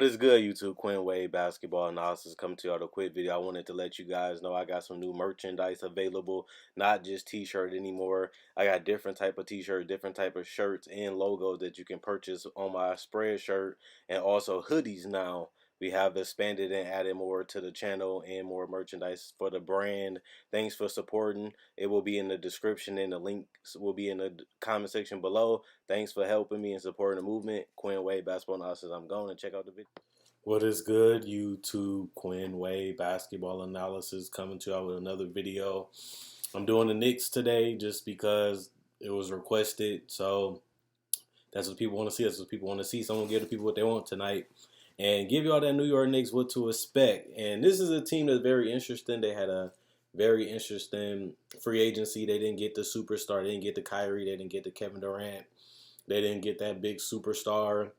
is good, YouTube? Quinn Wade Basketball Analysis coming to you with a quick video. I wanted to let you guys know I got some new merchandise available, not just t-shirt anymore. I got different type of t-shirt, different type of shirts and logos that you can purchase on my spread shirt, and also hoodies now. We have expanded and added more to the channel and more merchandise for the brand. Thanks for supporting. It will be in the description and the links will be in the comment section below. Thanks for helping me and supporting the movement. Quinn Wade Basketball Analysis. I'm going to check out the video. What is good, YouTube? Quinn Wade Basketball Analysis coming to you out with another video. I'm doing the Knicks today just because it was requested. So that's what people want to see. That's what people want to see. Someone give the people what they want tonight and give y'all that New York Knicks what to expect. And this is a team that's very interesting. They had a very interesting free agency. They didn't get the superstar. They didn't get the Kyrie. They didn't get the Kevin Durant. They didn't get that big superstar.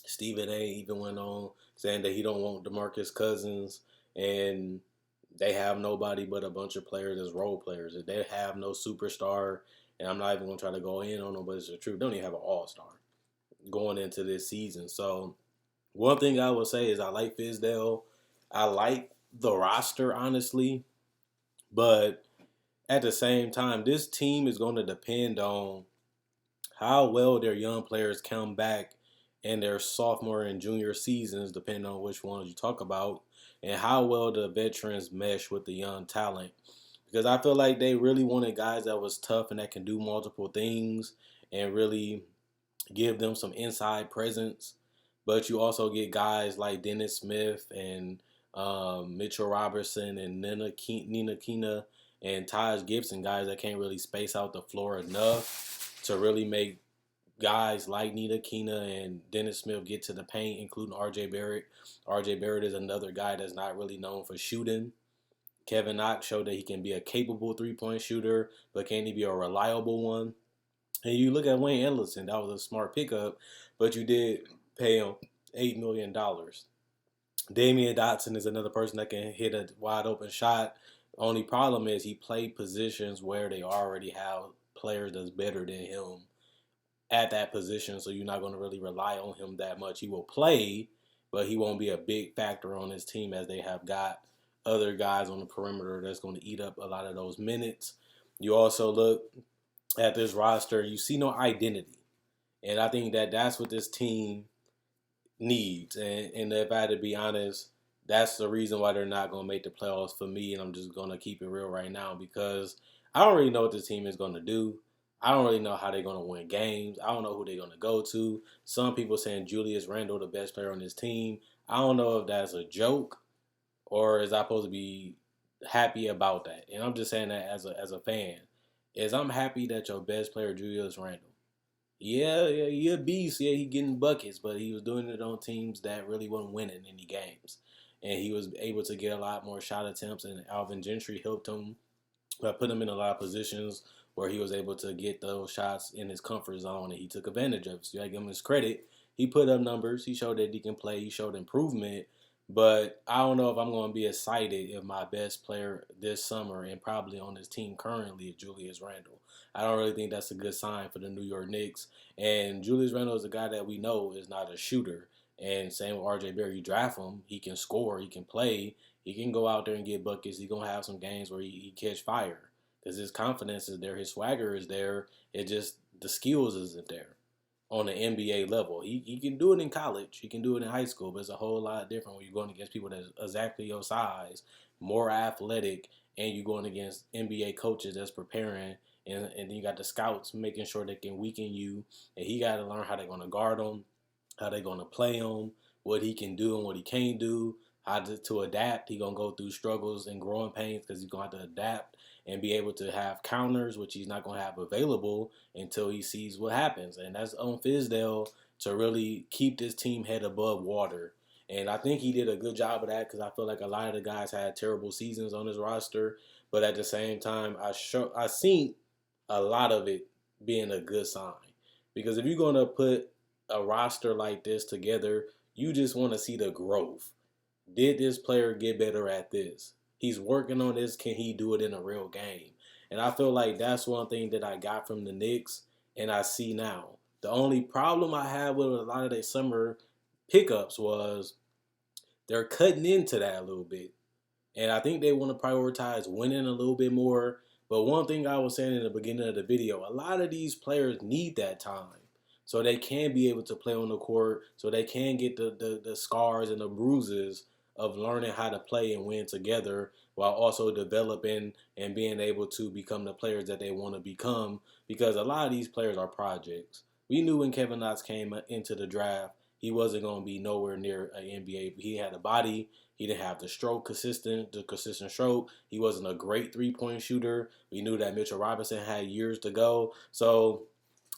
Stephen A. even went on saying that he don't want DeMarcus Cousins, and they have nobody but a bunch of players as role players. They have no superstar, and I'm not even going to try to go in on them, but it's the truth. They don't even have an all-star going into this season. So one thing I will say is I like Fizdale. I like the roster, honestly, but at the same time, this team is going to depend on how well their young players come back in their sophomore and junior seasons, depending on which ones you talk about, and how well the veterans mesh with the young talent. Because I feel like they really wanted guys that was tough and that can do multiple things and really give them some inside presence. But you also get guys like Dennis Smith and Mitchell Robertson and Nina Kina and Taj Gibson, guys that can't really space out the floor enough to really make guys like Nina Kina and Dennis Smith get to the paint, including R.J. Barrett. R.J. Barrett is another guy that's not really known for shooting. Kevin Knox showed that he can be a capable three-point shooter, but can he be a reliable one? And you look at Wayne Ellison, that was a smart pickup, but you did pay him $8 million. Damian Dotson is another person that can hit a wide open shot. Only problem is he played positions where they already have players that's better than him at that position, so you're not going to really rely on him that much. He will play, but he won't be a big factor on his team as they have got other guys on the perimeter that's going to eat up a lot of those minutes. You also look at this roster, you see no identity. And I think that that's what this team needs. And if I had to be honest, that's the reason why they're not going to make the playoffs for me. And I'm just going to keep it real right now because I don't really know what this team is going to do. I don't really know how they're going to win games. I don't know who they're going to go to. Some people saying Julius Randle, the best player on this team. I don't know if that's a joke or is I supposed to be happy about that. And I'm just saying that as a fan. I'm happy that your best player, Julius Randle. Yeah, he a beast. Yeah, he getting buckets, but he was doing it on teams that really wasn't winning any games. And he was able to get a lot more shot attempts, and Alvin Gentry helped him put him in a lot of positions where he was able to get those shots in his comfort zone, and he took advantage of it. So you got to give him his credit. He put up numbers. He showed that he can play. He showed improvement. But I don't know if I'm going to be excited if my best player this summer and probably on this team currently is Julius Randle. I don't really think that's a good sign for the New York Knicks. And Julius Randle is a guy that we know is not a shooter. And same with R.J. Barrett, you draft him, he can score, he can play, he can go out there and get buckets. He's going to have some games where he catch fire because his confidence is there, his swagger is there. It just, the skills isn't there on the NBA level. He can do it in college. He can do it in high school, but it's a whole lot different when you're going against people that's exactly your size, more athletic, and you're going against NBA coaches that's preparing, and then you got the scouts making sure they can weaken you, and he got to learn how they're going to guard him, how they're going to play him, what he can do and what he can't do, how to adapt. He's going to go through struggles and growing pains because he's going to have to adapt and be able to have counters, which he's not going to have available until he sees what happens. And that's on Fizdale to really keep this team head above water. And I think he did a good job of that because I feel like a lot of the guys had terrible seasons on his roster. But at the same time, I seen a lot of it being a good sign. Because if you're going to put a roster like this together, you just want to see the growth. Did this player get better at this? He's working on this. Can he do it in a real game? And I feel like that's one thing that I got from the Knicks and I see now. The only problem I had with a lot of their summer pickups was they're cutting into that a little bit. And I think they want to prioritize winning a little bit more. But one thing I was saying in the beginning of the video, a lot of these players need that time. So they can be able to play on the court, so they can get the scars and the bruises of learning how to play and win together while also developing and being able to become the players that they want to become. Because a lot of these players are projects. We knew when Kevin Knox came into the draft, he wasn't going to be nowhere near an NBA. He had a body, he didn't have the consistent stroke. He wasn't a great 3-point shooter. We knew that Mitchell Robinson had years to go. So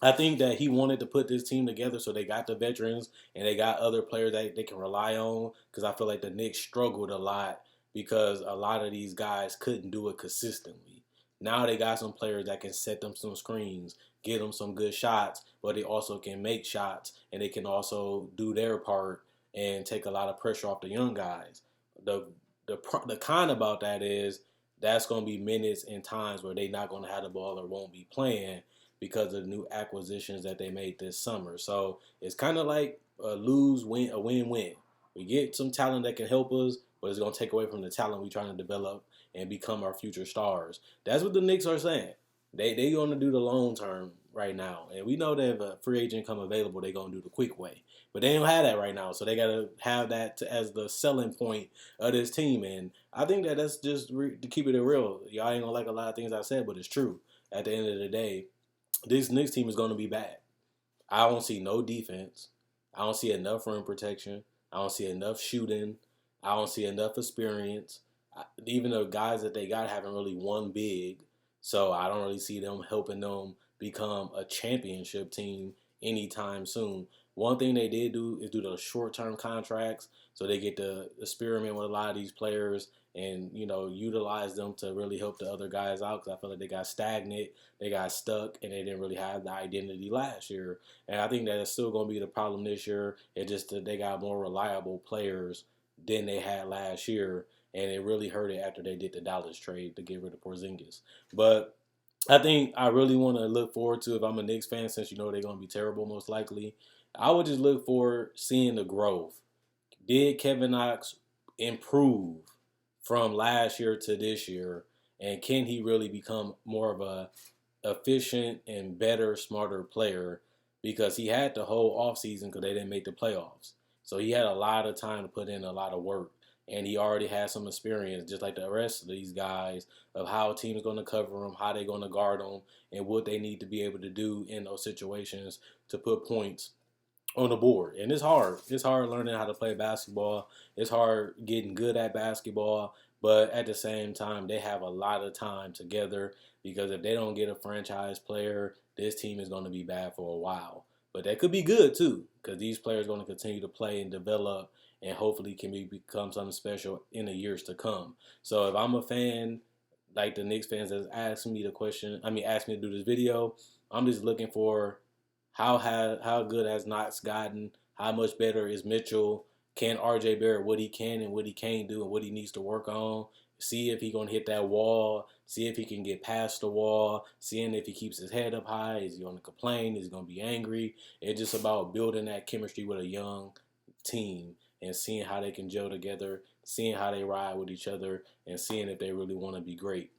I think that he wanted to put this team together so they got the veterans and they got other players that they can rely on. Because I feel like the Knicks struggled a lot because a lot of these guys couldn't do it consistently. Now they got some players that can set them some screens, get them some good shots, but they also can make shots and they can also do their part and take a lot of pressure off the young guys. The the con about that is that's going to be minutes and times where they're not going to have the ball or won't be playing because of the new acquisitions that they made this summer. So it's kind of like a win-win. We get some talent that can help us, but it's going to take away from the talent we're trying to develop and become our future stars. That's what the Knicks are saying. They going to do the long term right now, and we know that if a free agent come available, they're going to do the quick way. But they don't have that right now, so they got to have that as the selling point of this team. And I think that that's just to keep it real. Y'all ain't gonna like a lot of things I said, but it's true. At the end of the day, this Knicks team is going to be bad. I don't see no defense. I don't see enough rim protection. I don't see enough shooting. I don't see enough experience. Even the guys that they got haven't really won big, so I don't really see them helping them become a championship team anytime soon. One thing they did do is do those short-term contracts, so they get to experiment with a lot of these players and utilize them to really help the other guys out. Because I feel like they got stagnant, they got stuck, and they didn't really have the identity last year. And I think that it's still going to be the problem this year. It's just that they got more reliable players than they had last year, and it really hurt it after they did the Dallas trade to get rid of Porzingis. But I think I really want to look forward to, if I'm a Knicks fan, since they're going to be terrible most likely, I would just look for seeing the growth. Did Kevin Knox improve from last year to this year, and can he really become more of a efficient and better, smarter player? Because he had the whole offseason because they didn't make the playoffs. So he had a lot of time to put in a lot of work. And he already had some experience, just like the rest of these guys, of how a team is going to cover them, how they're going to guard them, and what they need to be able to do in those situations to put points on the board. And it's hard. It's hard learning how to play basketball. It's hard getting good at basketball. But at the same time, they have a lot of time together, because if they don't get a franchise player, this team is going to be bad for a while. But that could be good too, because these players are going to continue to play and develop and hopefully can become something special in the years to come. So if I'm a fan, like the Knicks fans that's asked me the question, asked me to do this video, I'm just looking for how good has Knox gotten? How much better is Mitchell? Can RJ Barrett what he can and what he can't do and what he needs to work on? See if he's gonna hit that wall. See if he can get past the wall. Seeing if he keeps his head up high. Is he gonna complain? Is he gonna be angry? It's just about building that chemistry with a young team and seeing how they can gel together, seeing how they ride with each other, and seeing if they really want to be great.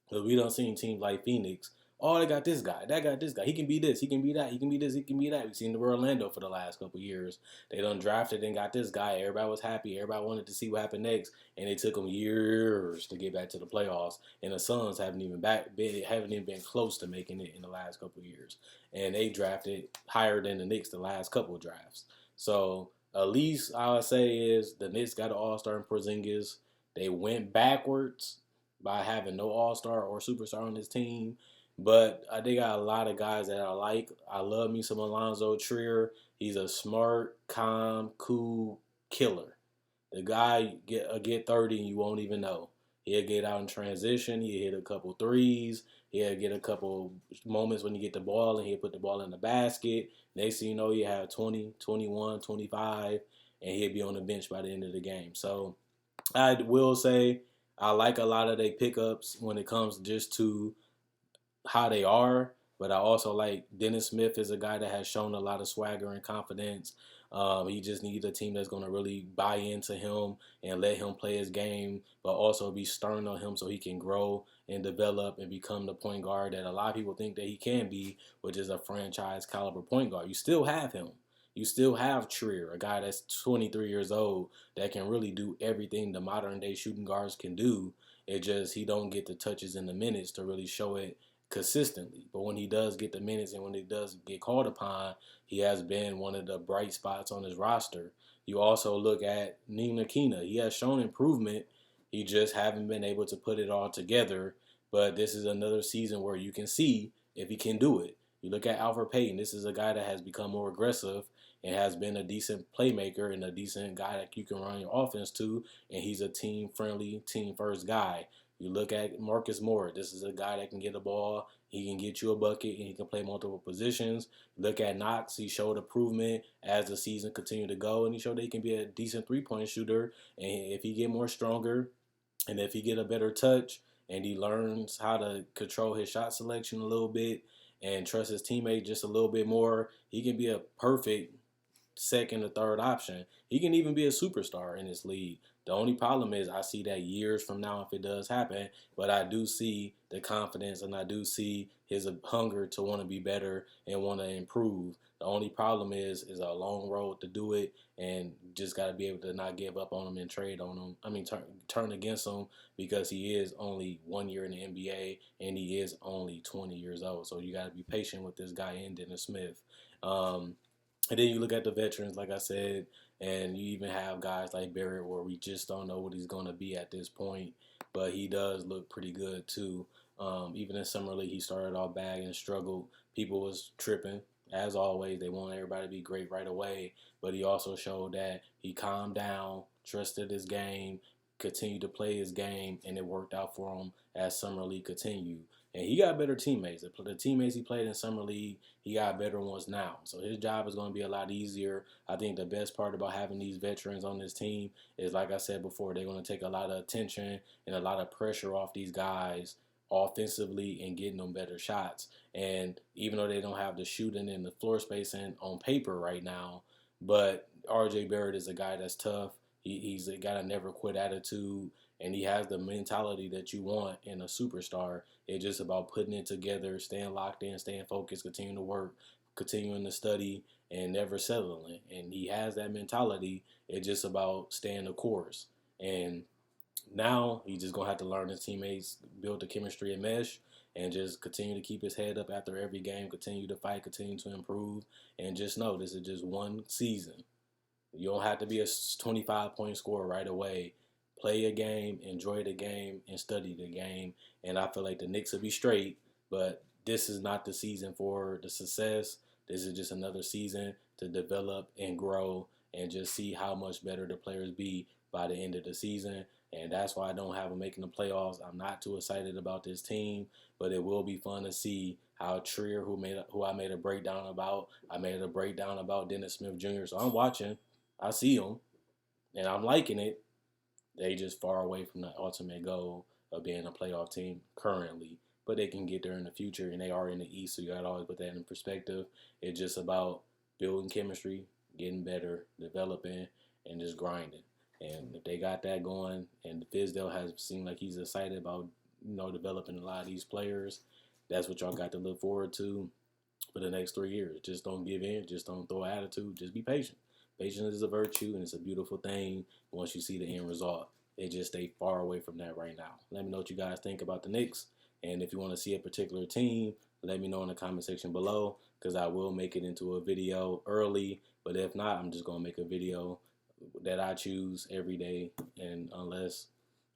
Because we don't see teams like Phoenix. Oh, they got this guy. That got this guy. He can be this. He can be that. He can be this. He can be that. We've seen the Orlando for the last couple of years. They done drafted and got this guy. Everybody was happy. Everybody wanted to see what happened next, and it took them years to get back to the playoffs. And the Suns haven't even been close to making it in the last couple of years. And they drafted higher than the Knicks the last couple of drafts. So at least I would say is the Knicks got an All-Star in Porzingis. They went backwards by having no All-Star or Superstar on this team. But they got a lot of guys that I like. I love me some Alonzo Trier. He's a smart, calm, cool killer. The guy get 30 and you won't even know. He'll get out in transition. He'll hit a couple threes. He'll get a couple moments when you get the ball and he'll put the ball in the basket. Next thing you know, you have 20, 21, 25, and he'll be on the bench by the end of the game. So I will say I like a lot of their pickups when it comes just to how they are. But I also like Dennis Smith is a guy that has shown a lot of swagger and confidence. He just needs a team that's going to really buy into him and let him play his game, but also be stern on him so he can grow and develop and become the point guard that a lot of people think that he can be, which is a franchise caliber point guard. You still have him. You still have Trier, a guy that's 23 years old that can really do everything the modern day shooting guards can do. It just he don't get the touches and the minutes to really show it consistently. But when he does get the minutes and when he does get called upon, he has been one of the bright spots on his roster. You also look at Nina Kina. He has shown improvement. He just haven't been able to put it all together. But this is another season where you can see if he can do it. You look at Alfred Payton. This is a guy that has become more aggressive and has been a decent playmaker and a decent guy that you can run your offense to. And he's a team friendly, team first guy. You look at Marcus Moore. This is a guy that can get the ball. He can get you a bucket and he can play multiple positions. Look at Knox. He showed improvement as the season continued to go, and he showed that he can be a decent three-point shooter. And if he get more stronger, and if he get a better touch, and he learns how to control his shot selection a little bit and trust his teammate just a little bit more, he can be a perfect second or third option. He can even be a superstar in this league. The only problem is I see that years from now if it does happen, but I do see the confidence and I do see his hunger to want to be better and want to improve. The only problem is a long road to do it, and just got to be able to not give up on him and trade on him. I mean, turn against him because he is only 1 year in the NBA and he is only 20 years old. So you got to be patient with this guy in Dennis Smith. Um, and then you look at the veterans, like I said, and you even have guys like Barrett where we just don't know what he's going to be at this point. But he does look pretty good, too. Even in Summer League, he started off bad and struggled. People was tripping. As always, they want everybody to be great right away. But he also showed that he calmed down, trusted his game, continued to play his game, and it worked out for him as Summer League continued. And he got better teammates. The teammates he played in Summer League, he got better ones now. So his job is going to be a lot easier. I think the best part about having these veterans on this team is, like I said before, they're going to take a lot of attention and a lot of pressure off these guys offensively and getting them better shots. And even though they don't have the shooting and the floor spacing on paper right now, but RJ Barrett is a guy that's tough. He's got a never quit attitude, and he has the mentality that you want in a superstar. It's just about putting it together, staying locked in, staying focused, continuing to work, continuing to study, and never settling. And he has that mentality. It's just about staying the course. And now he's just gonna have to learn his teammates, build the chemistry and mesh, and just continue to keep his head up after every game, continue to fight, continue to improve, and just know this is just one season. You don't have to be a 25-point scorer right away. Play a game, enjoy the game, and study the game. And I feel like the Knicks will be straight, but this is not the season for the success. This is just another season to develop and grow and just see how much better the players be by the end of the season. And that's why I don't have them making the playoffs. I'm not too excited about this team, but it will be fun to see how Trier, who I made a breakdown about, I made a breakdown about Dennis Smith Jr. So I'm watching. I see them, and I'm liking it. They just far away from the ultimate goal of being a playoff team currently. But they can get there in the future, and they are in the East, so you got to always put that in perspective. It's just about building chemistry, getting better, developing, and just grinding. And if they got that going, and Fizdale has seemed like he's excited about developing a lot of these players, that's what y'all got to look forward to for the next 3 years. Just don't give in. Just don't throw attitude. Just be patient. Patience is a virtue, and it's a beautiful thing once you see the end result. They just stay far away from that right now. Let me know what you guys think about the Knicks. And if you want to see a particular team, let me know in the comment section below because I will make it into a video early. But if not, I'm just going to make a video that I choose every day, and unless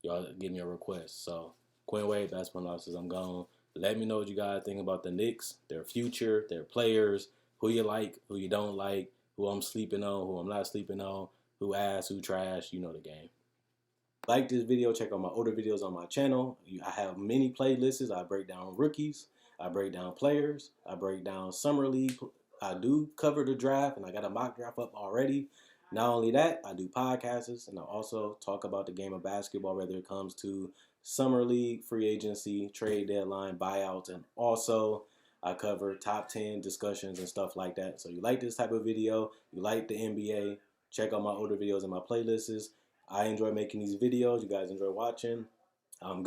y'all give me a request. So, Quinn Wade, Basketball Analysis, I'm gone. Let me know what you guys think about the Knicks, their future, their players, who you like, who you don't like, who I'm sleeping on, who I'm not sleeping on, who ass, who trash. You know the game. Like this video, check out my older videos on my channel. I have many playlists. I break down rookies, I break down players, I break down summer league. I do cover the draft, and I got a mock draft up already. Not only that, I do podcasts, and I also talk about the game of basketball, whether it comes to summer league, free agency, trade deadline, buyouts, and also I cover top 10 discussions and stuff like that. So you like this type of video, you like the NBA, check out my older videos and my playlists. I enjoy making these videos. You guys enjoy watching.